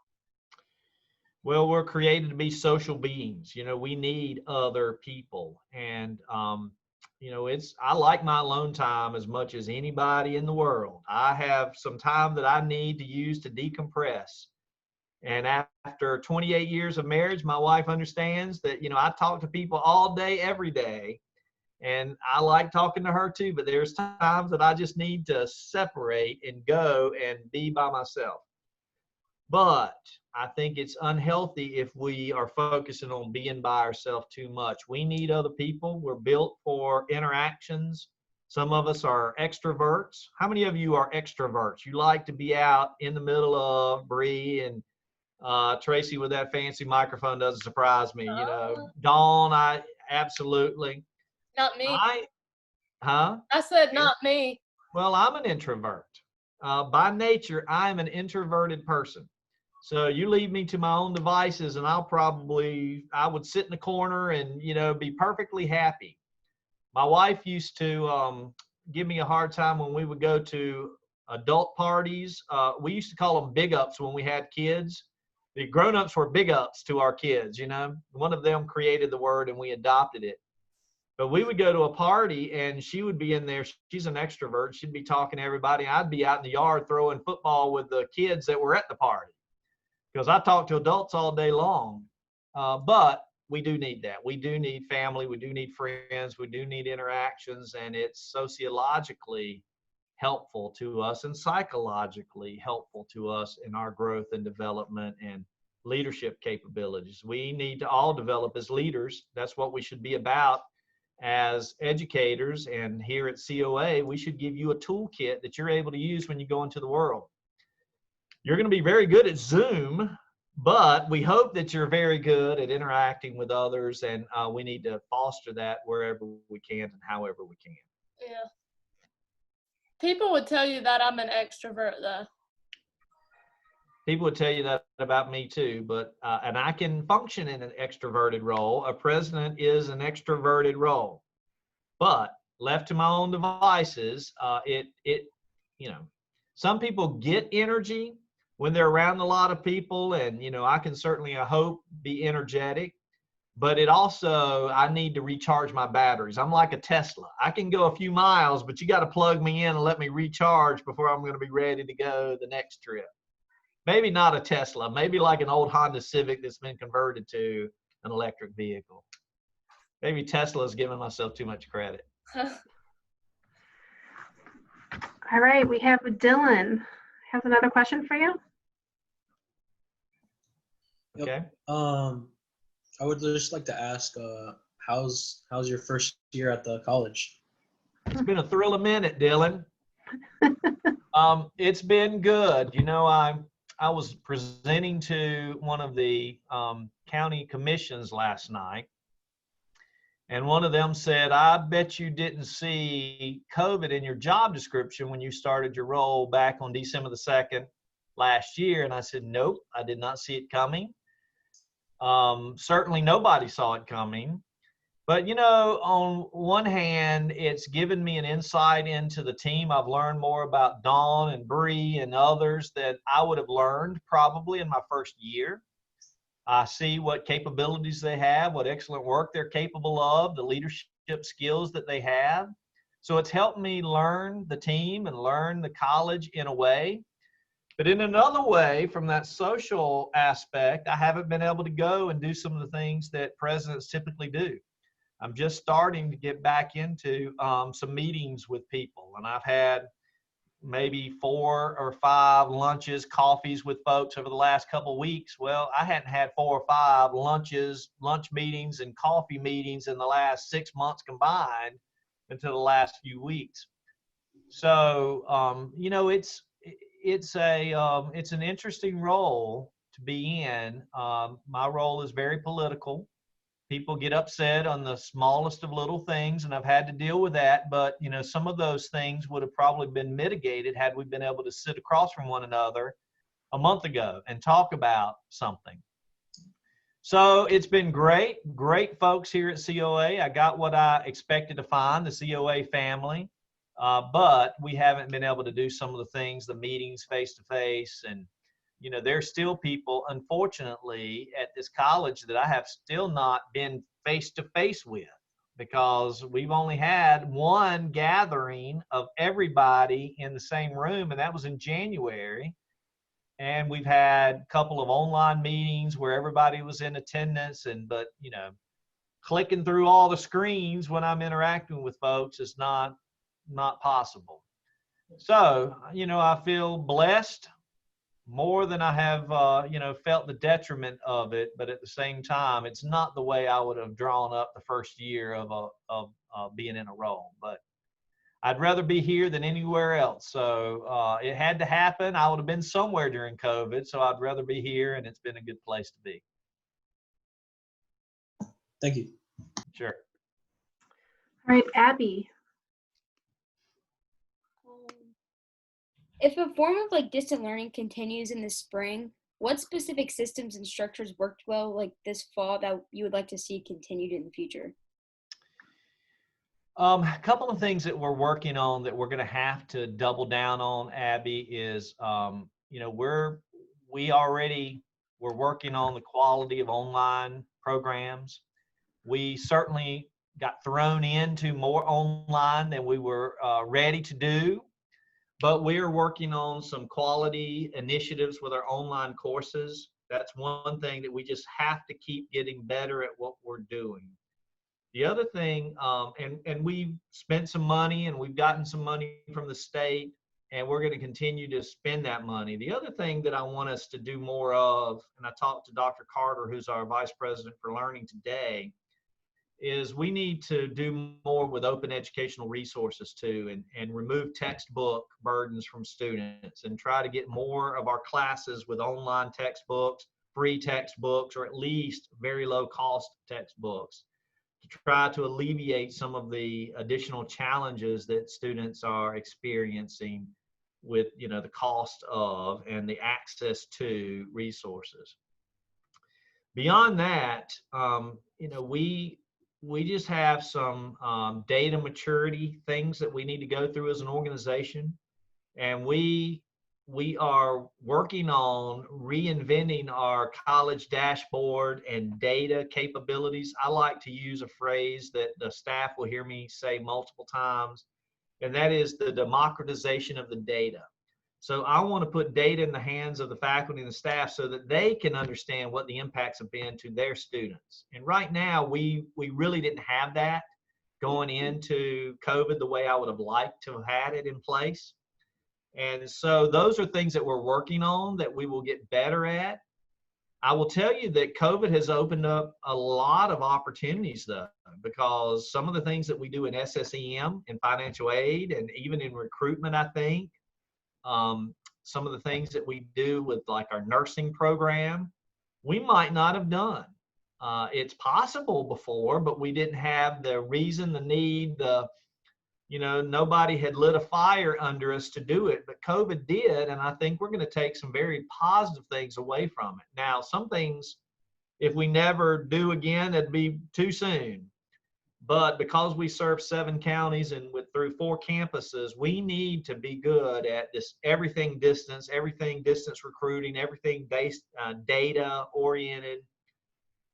Well, we're created to be social beings. We need other people. And, I like my alone time as much as anybody in the world. I have some time that I need to use to decompress. And after 28 years of marriage, my wife understands that, I talk to people all day, every day. And I like talking to her too, but there's times that I just need to separate and go and be by myself. But I think it's unhealthy if we are focusing on being by ourselves too much. We need other people. We're built for interactions. Some of us are extroverts. How many of you are extroverts? You like to be out in the middle of Bree and Tracy with that fancy microphone doesn't surprise me. Dawn, I absolutely. Not me. I said not me. Well, I'm an introvert. By nature, I'm an introverted person. So you leave me to my own devices and I would sit in the corner and, be perfectly happy. My wife used to give me a hard time when we would go to adult parties. We used to call them big ups when we had kids. The grown-ups were big ups to our kids, One of them created the word and we adopted it. But we would go to a party and she would be in there. She's an extrovert. She'd be talking to everybody. I'd be out in the yard throwing football with the kids that were at the party, because I talk to adults all day long. But we do need that. We do need family. We do need friends. We do need interactions. And it's sociologically helpful to us and psychologically helpful to us in our growth and development and leadership capabilities. We need to all develop as leaders. That's what we should be about as educators. And here at COA, we should give you a toolkit that you're able to use when you go into the world. You're going to be very good at Zoom, but we hope that you're very good at interacting with others, and we need to foster that wherever we can and however we can. Yeah. People would tell you that I'm an extrovert, though. People would tell you that about me too, but and I can function in an extroverted role. A president is an extroverted role, but left to my own devices, some people get energy when they're around a lot of people, and I can certainly, I hope, be energetic, but I need to recharge my batteries. I'm like a Tesla. I can go a few miles, but you got to plug me in and let me recharge before I'm going to be ready to go the next trip. Maybe not a Tesla, maybe like an old Honda Civic that's been converted to an electric vehicle. Maybe Tesla's giving myself too much credit. All right, we have Dylan. Has another question for you. Okay. I would just like to ask, how's your first year at the college? It's been a thrill a minute, Dylan. It's been good. I was presenting to one of the county commissions last night, And one of them said, I bet you didn't see COVID in your job description when you started your role back on December the 2nd last year. And I said, nope, I did not see it coming. Certainly nobody saw it coming. But, you know, on one hand, it's given me an insight into the team. I've learned more about Dawn and Bree and others that I would have learned probably in my first year. I see what capabilities they have, what excellent work they're capable of, the leadership skills that they have. So it's helped me learn the team and learn the college in a way. But in another way, from that social aspect, I haven't been able to go and do some of the things that presidents typically do. I'm just starting to get back into some meetings with people, and I've had maybe 4 or 5 lunches, coffees with folks over the last couple of weeks. Well, I hadn't had 4 or 5 lunch meetings and coffee meetings in the last 6 months combined until the last few weeks. So, you know, it's an interesting role to be in. My role is very political. People get upset on the smallest of little things, and I've had to deal with that. But, you know, some of those things would have probably been mitigated had we been able to sit across from one another a month ago and talk about something. So it's been great folks here at COA. I got what I expected to find, the COA family, but we haven't been able to do some of the things, the meetings face-to-face, and you know, there's still people, unfortunately, at this college that I have still not been face-to-face with, because we've only had one gathering of everybody in the same room, and that was in January. And we've had a couple of online meetings where everybody was in attendance, but, you know, clicking through all the screens when I'm interacting with folks is not possible. So, you know, I feel blessed more than I have, you know, felt the detriment of it. But at the same time, it's not the way I would have drawn up the first year of being in a role. But I'd rather be here than anywhere else. So it had to happen. I would have been somewhere during COVID, so I'd rather be here, and it's been a good place to be. Thank you. All Sure. right, Abby. If a form of like distant learning continues in the spring, what specific systems and structures worked well like this fall that you would like to see continued in the future? A couple of things that we're working on that we're going to have to double down on, Abby, is you know, we're working on the quality of online programs. We certainly got thrown into more online than we were ready to do. But we're working on some quality initiatives with our online courses. That's one thing that we just have to keep getting better at what we're doing. The other thing, and we've spent some money and we've gotten some money from the state, and we're going to continue to spend that money. The other thing that I want us to do more of, and I talked to Dr. Carter, who's our Vice President for Learning today, is we need to do more with open educational resources too, and remove textbook burdens from students, and try to get more of our classes with online textbooks, free textbooks, or at least very low cost textbooks, to try to alleviate some of the additional challenges that students are experiencing with, you know, the cost of and the access to resources. Beyond that, you know, we just have some data maturity things that we need to go through as an organization. And we are working on reinventing our college dashboard and data capabilities. I like to use a phrase that the staff will hear me say multiple times, and that is the democratization of the data. So I want to put data in the hands of the faculty and the staff so that they can understand what the impacts have been to their students. And right now, we really didn't have that going into COVID the way I would have liked to have had it in place. And so those are things that we're working on that we will get better at. I will tell you that COVID has opened up a lot of opportunities, though, because some of the things that we do in SSEM, in financial aid, and even in recruitment, I think, some of the things that we do with like our nursing program, we might not have done It's possible before, but we didn't have the reason, the need, nobody had lit a fire under us to do it, but COVID did. And I think we're going to take some very positive things away from it. Now, some things, if we never do again, it'd be too soon. But because we serve 7 counties and through 4 campuses, we need to be good at this everything distance recruiting, everything based data oriented.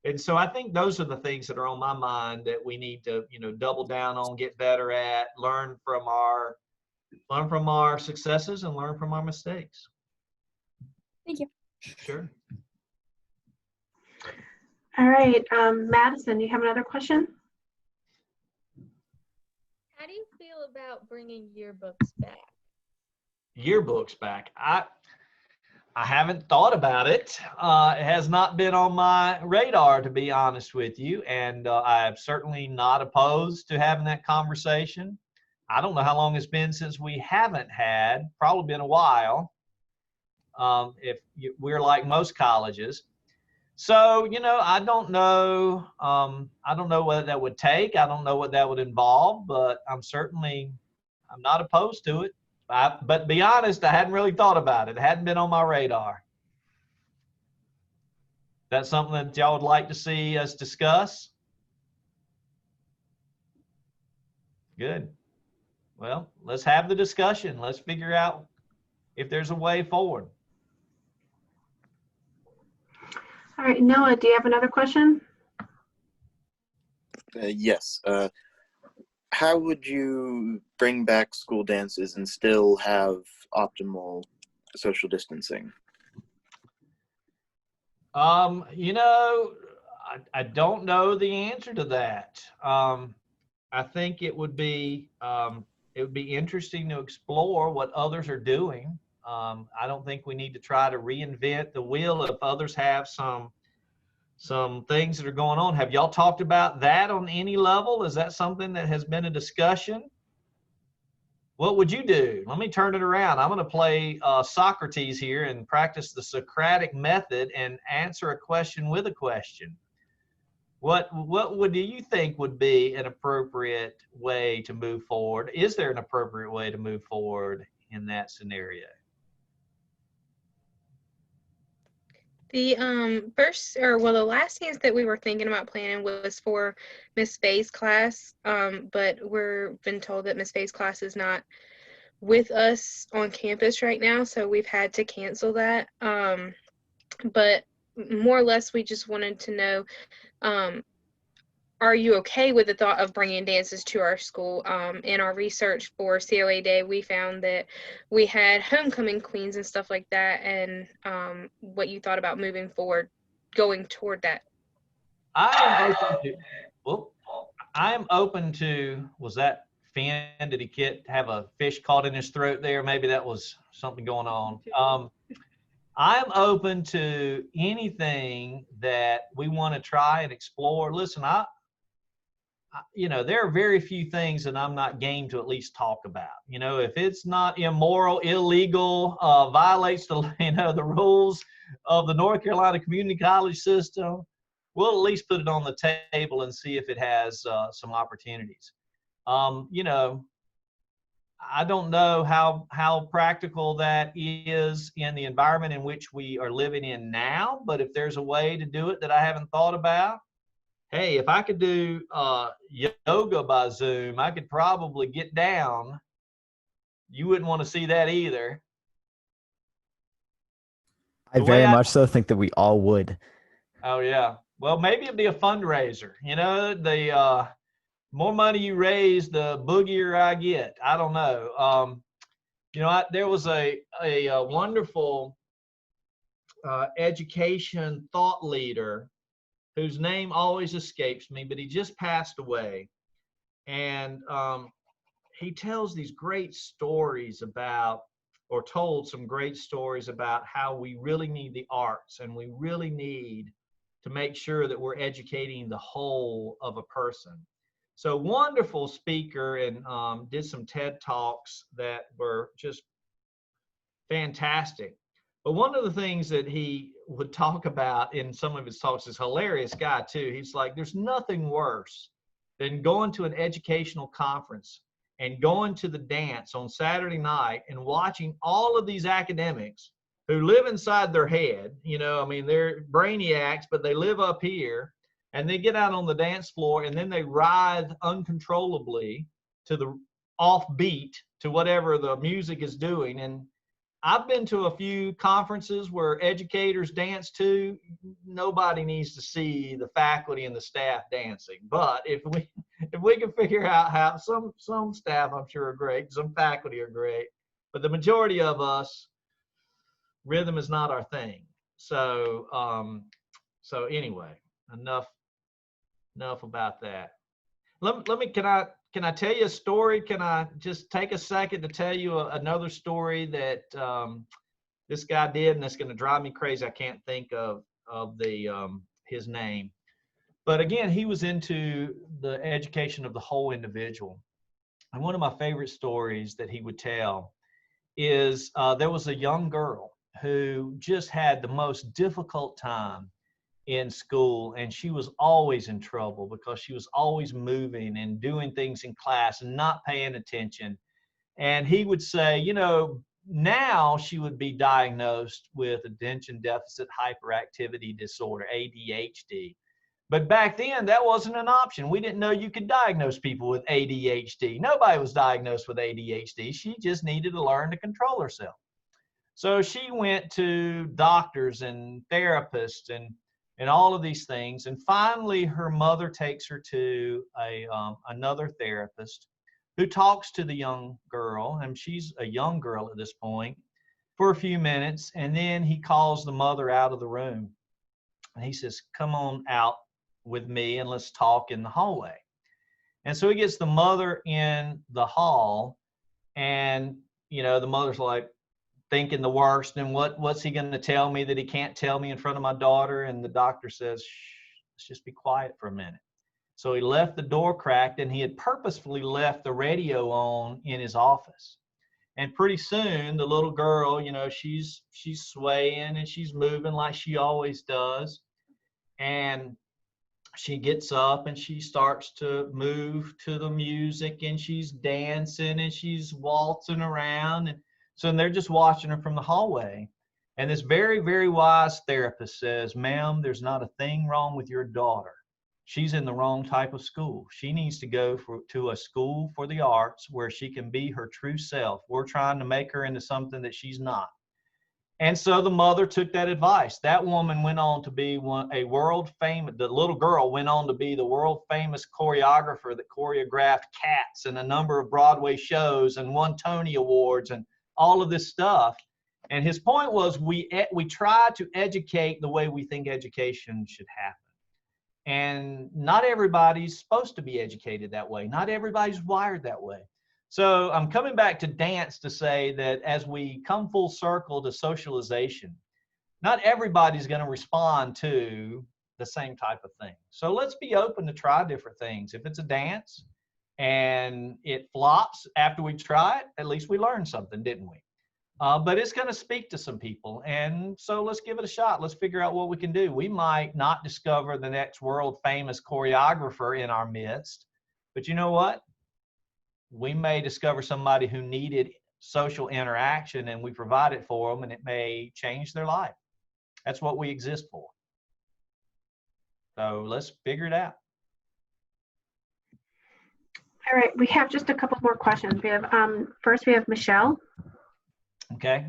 And so I think those are the things that are on my mind that we need to, double down on, get better at, learn from our successes and learn from our mistakes. Thank you. Sure. All right, Madison, you have another question? How do you feel about bringing yearbooks back? Yearbooks back. I haven't thought about it. It has not been on my radar, to be honest with you. And I'm certainly not opposed to having that conversation. I don't know how long it's been since we haven't had, probably been a while. We're like most colleges. So, I don't know. I don't know what that would take. I don't know what that would involve, but I'm not opposed to it. But to be honest, I hadn't really thought about it. It hadn't been on my radar. That's something that y'all would like to see us discuss? Good. Well, let's have the discussion. Let's figure out if there's a way forward. All right, Noah, do you have another question? Yes. How would you bring back school dances and still have optimal social distancing? I don't know the answer to that. I think it would be interesting to explore what others are doing. I don't think we need to try to reinvent the wheel if others have some things that are going on. Have y'all talked about that on any level? Is that something that has been a discussion? What would you do? Let me turn it around. I'm going to play Socrates here and practice the Socratic method and answer a question with a question. What do you think would be an appropriate way to move forward? Is there an appropriate way to move forward in that scenario? The the last dance that we were thinking about planning was for Miss Faye's class, but we've been told that Miss Faye's class is not with us on campus right now, so we've had to cancel that. But more or less, we just wanted to know, are you okay with the thought of bringing dances to our school? In our research for COA Day, we found that we had homecoming queens and stuff like that, and what you thought about moving forward, going toward that. I am open to, was that Finn? Did he have a fish caught in his throat there? Maybe that was something going on. I'm open to anything that we want to try and explore. Listen, there are very few things that I'm not game to at least talk about. If it's not immoral, illegal, violates the rules of the North Carolina community college system, we'll at least put it on the table and see if it has some opportunities. I don't know how practical that is in the environment in which we are living in now, but if there's a way to do it that I haven't thought about, hey, if I could do yoga by Zoom, I could probably get down. You wouldn't want to see that either. I very much so think that we all would. Oh, yeah. Well, maybe it'd be a fundraiser. The more money you raise, the boogier I get. I don't know. There was a wonderful education thought leader whose name always escapes me, but he just passed away. And he tells these great stories told some great stories about how we really need the arts, and we really need to make sure that we're educating the whole of a person. So wonderful speaker, and did some TED Talks that were just fantastic. But one of the things that he would talk about in some of his talks, this hilarious guy too. He's like, there's nothing worse than going to an educational conference and going to the dance on Saturday night and watching all of these academics who live inside their head. You know, I mean, they're brainiacs, but they live up here, and they get out on the dance floor and then they writhe uncontrollably to the offbeat to whatever the music is doing. And I've been to a few conferences where educators dance too. Nobody needs to see the faculty and the staff dancing. But if we can figure out how some staff, I'm sure, are great, some faculty are great, but the majority of us, rhythm is not our thing. So so anyway, enough about that. Let me can I tell you a story? Can I just take a second to tell you another story that this guy did, and it's going to drive me crazy. I can't think of his name. But again, he was into the education of the whole individual. And one of my favorite stories that he would tell is there was a young girl who just had the most difficult time in school, and she was always in trouble because she was always moving and doing things in class and not paying attention. And he would say, you know, now she would be diagnosed with attention deficit hyperactivity disorder, ADHD. But back then, that wasn't an option. We didn't know you could diagnose people with ADHD. Nobody was diagnosed with ADHD. She just needed to learn to control herself. So she went to doctors and therapists and all of these things. And finally, her mother takes her to another therapist who talks to the young girl, and she's a young girl at this point, for a few minutes. And then he calls the mother out of the room. And he says, come on out with me and let's talk in the hallway. And so he gets the mother in the hall, and, you know, the mother's like, thinking the worst, and what's he going to tell me that he can't tell me in front of my daughter? And the doctor says, shh, let's just be quiet for a minute. So he left the door cracked, and he had purposefully left the radio on in his office. And pretty soon the little girl, you know, she's swaying and she's moving like she always does. And she gets up and she starts to move to the music, and she's dancing and she's waltzing around. And so they're just watching her from the hallway. And this very, very wise therapist says, ma'am, there's not a thing wrong with your daughter. She's in the wrong type of school. She needs to go to a school for the arts where she can be her true self. We're trying to make her into something that she's not. And so the mother took that advice. That woman went on to be the little girl went on to be the world famous choreographer that choreographed Cats and a number of Broadway shows and won Tony Awards and all of this stuff. And his point was, we try to educate the way we think education should happen. And not everybody's supposed to be educated that way. Not everybody's wired that way. So I'm coming back to dance to say that as we come full circle to socialization, not everybody's going to respond to the same type of thing. So let's be open to try different things. If it's a dance and it flops after we try it, at least we learned something, didn't we? But it's going to speak to some people. And so let's give it a shot. Let's figure out what we can do. We might not discover the next world famous choreographer in our midst, but you know what? We may discover somebody who needed social interaction, and we provide it for them, and it may change their life. That's what we exist for. So let's figure it out. All right, we have just a couple more questions. We have first we have Michelle. Okay.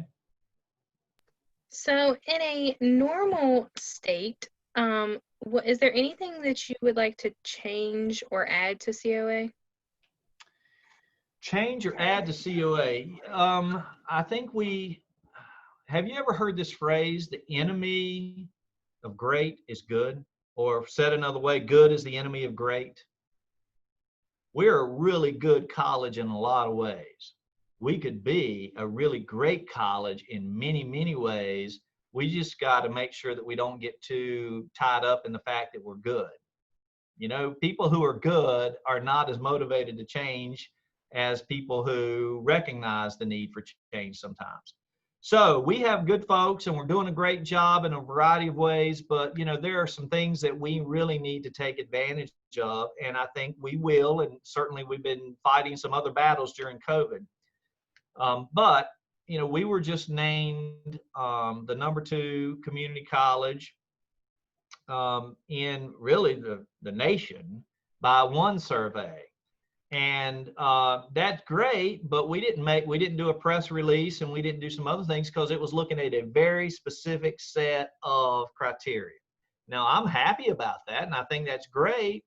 So in a normal state, is there anything that you would like to change or add to COA? Change or add to COA. I think have you ever heard this phrase, the enemy of great is good? Or said another way, good is the enemy of great? We're a really good college in a lot of ways. We could be a really great college in many, many ways. We just got to make sure that we don't get too tied up in the fact that we're good. You know, people who are good are not as motivated to change as people who recognize the need for change sometimes. So we have good folks and we're doing a great job in a variety of ways, but there are some things that we really need to take advantage of, and I think we will, and certainly we've been fighting some other battles during COVID. But we were just named the #2 community college in really the nation by one survey. And that's great, but we didn't do a press release, and we didn't do some other things because it was looking at a very specific set of criteria. Now, I'm happy about that, and I think that's great.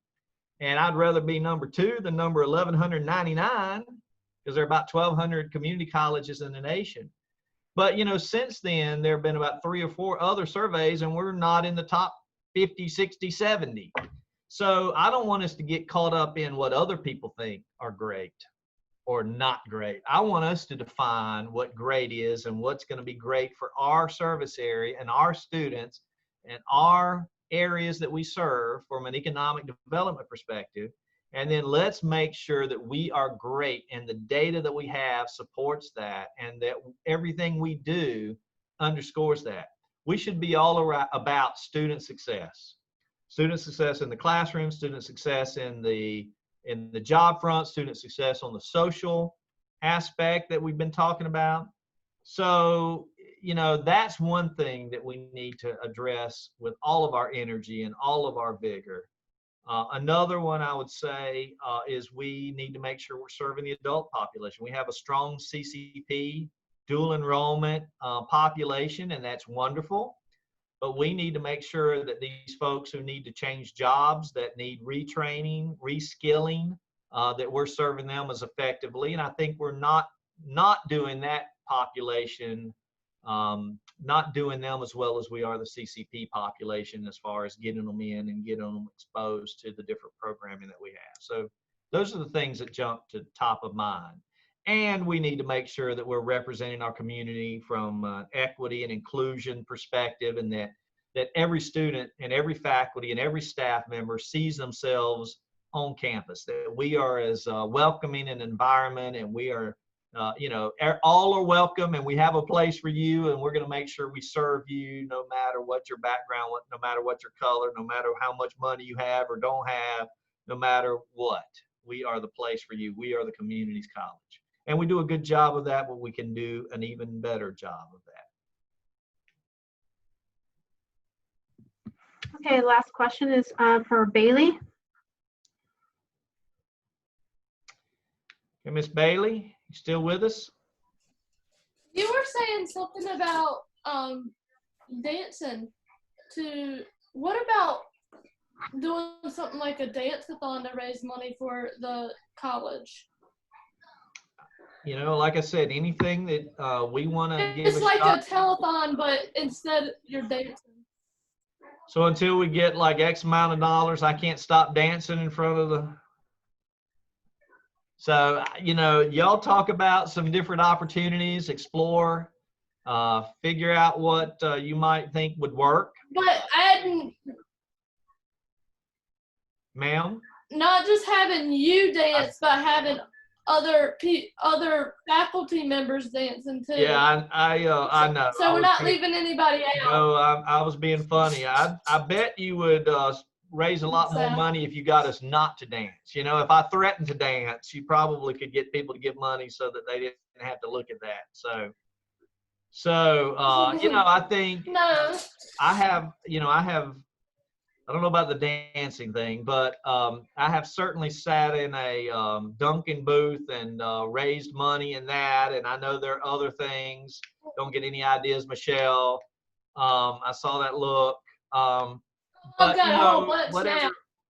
And I'd rather be #2 than number 1199, because there are about 1,200 community colleges in the nation. But since then, there have been about 3 or 4 other surveys, and we're not in the top 50, 60, 70. So I don't want us to get caught up in what other people think are great or not great. I want us to define what great is and what's going to be great for our service area and our students and our areas that we serve from an economic development perspective. And then let's make sure that we are great and the data that we have supports that, and that everything we do underscores that. We should be all about student success. Student success in the classroom, student success in the job front, student success on the social aspect that we've been talking about. So, that's one thing that we need to address with all of our energy and all of our vigor. Another one I would say is we need to make sure we're serving the adult population. We have a strong CCP dual enrollment population, and that's wonderful. But we need to make sure that these folks who need to change jobs, that need retraining, reskilling, that we're serving them as effectively. And I think we're not doing that population, not doing them as well as we are the CCP population as far as getting them in and getting them exposed to the different programming that we have. So those are the things that jump to top of mind. And we need to make sure that we're representing our community from equity and inclusion perspective, and that every student and every faculty and every staff member sees themselves on campus, that we are as welcoming an environment, and we are, all are welcome, and we have a place for you, and we're going to make sure we serve you no matter what your background, no matter what your color, no matter how much money you have or don't have, no matter what. We are the place for you. We are the community's college. And we do a good job of that, but we can do an even better job of that. Okay, last question is for Bailey. Okay, Miss Bailey, you still with us? You were saying something about dancing. What about doing something like a dance-a-thon to raise money for the college? Like I said, anything that we want to give It's like shot. a telethon, but instead you're dancing. So until we get like X amount of dollars, I can't stop dancing in front of the. So, y'all talk about some different opportunities, explore, figure out what you might think would work. But adding, Ma'am? not just having you dance, but having other faculty members dancing too. Yeah, I know. So we're not leaving anybody out. No, I was being funny. I bet you would raise a lot more money if you got us not to dance. If I threatened to dance, you probably could get people to give money so that they didn't have to look at that. So I think No. I don't know about the dancing thing, but I have certainly sat in a Dunkin' booth and raised money in that. And I know there are other things. Don't get any ideas, Michelle. I saw that look. But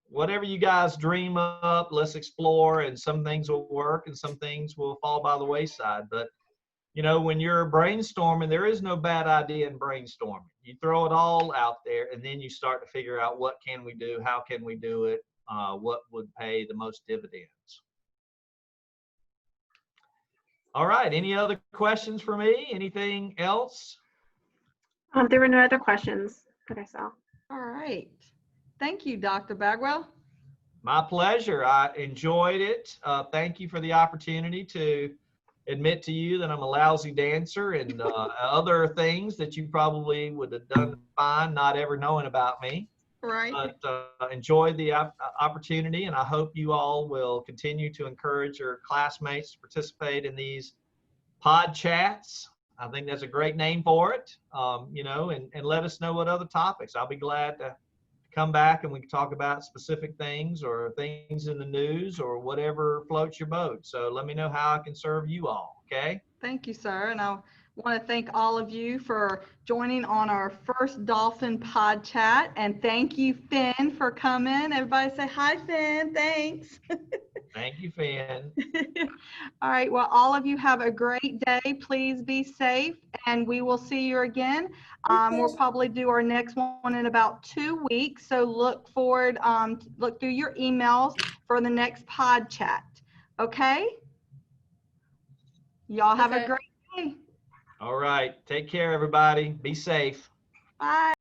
whatever you guys dream up, let's explore. And some things will work and some things will fall by the wayside. But when you're brainstorming, there is no bad idea in brainstorming. You throw it all out there, and then you start to figure out what can we do, how can we do it, what would pay the most dividends. All right, any other questions for me? Anything else? There were no other questions that I saw. All right. Thank you, Dr. Bagwell. My pleasure. I enjoyed it. Thank you for the opportunity to admit to you that I'm a lousy dancer and other things that you probably would have done fine not ever knowing about me. Right. But enjoy the opportunity, and I hope you all will continue to encourage your classmates to participate in these pod chats. I think that's a great name for it, you know, and let us know what other topics. I'll be glad to come back and we can talk about specific things or things in the news or whatever floats your boat. So let me know how I can serve you all, okay? Thank you, sir. And I want to thank all of you for joining on our first Dolphin Pod Chat. And thank you, Finn, for coming. Everybody say hi, Finn. Thanks. Thank you, Finn. All right. Well, all of you have a great day. Please be safe, and we will see you again. We'll probably do our next one in about 2 weeks. So look forward, look through your emails for the next pod chat. Okay? Y'all have a great day. All right. Take care, everybody. Be safe. Bye.